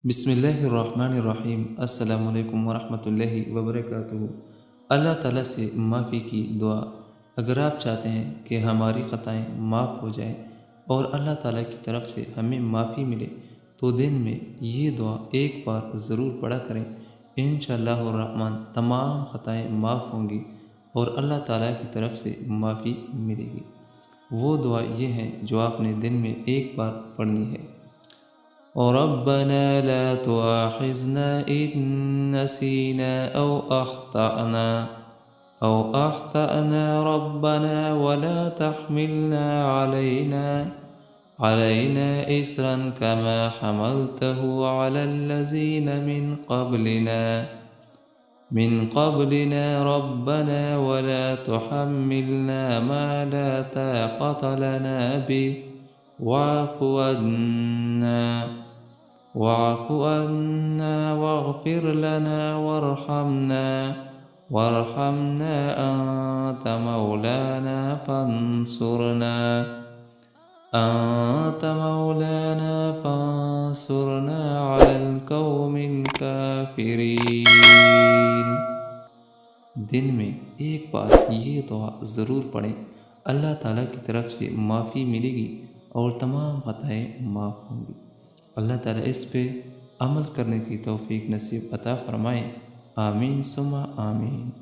बिस्मिल्लाहिर्रहमानिर्रहीम। अस्सलामुअलैकुम वरहमतुल्लाहि वबरकातुहू। अल्लाह ताला से माफ़ी की दुआ। अगर आप चाहते हैं कि हमारी ख़ताएँ माफ़ हो जाएं और अल्लाह ताला की तरफ से हमें माफ़ी मिले तो दिन में ये दुआ एक बार ज़रूर पढ़ा करें। इंशाअल्लाहुर रहमान तमाम ख़ताएँ माफ़ होंगी और अल्लाह ताला की तरफ से माफ़ी मिलेगी। वो दुआ ये है जो आपने दिन में एक बार पढ़नी है। और रब्बना ला तुआखिज़ना इन नसीना औ अख्तअना रब्बना वला तहमिलना अलैना इस्रन कमा हमलतहु अलल्लज़ीना मिन क़ब्लिना रब्बना वला तुहम्मिलना मा ला ताक़त लना बिहि वाअफ़ु अन्ना वग़फ़िर लना वरहमना अंत मौलाना फंसुरना अलल क़ौमिल काफ़िरीन। दिन में एक बार ये दुआ ज़रूर पढ़ें। अल्लाह ताला की तरफ से माफ़ी मिलेगी और तमाम ख़ताएँ माफ़ होंगी। अल्लाह ताला इस पे अमल करने की तौफ़ीक नसीब अता फ़रमाएँ। आमीन सुम्मा आमीन।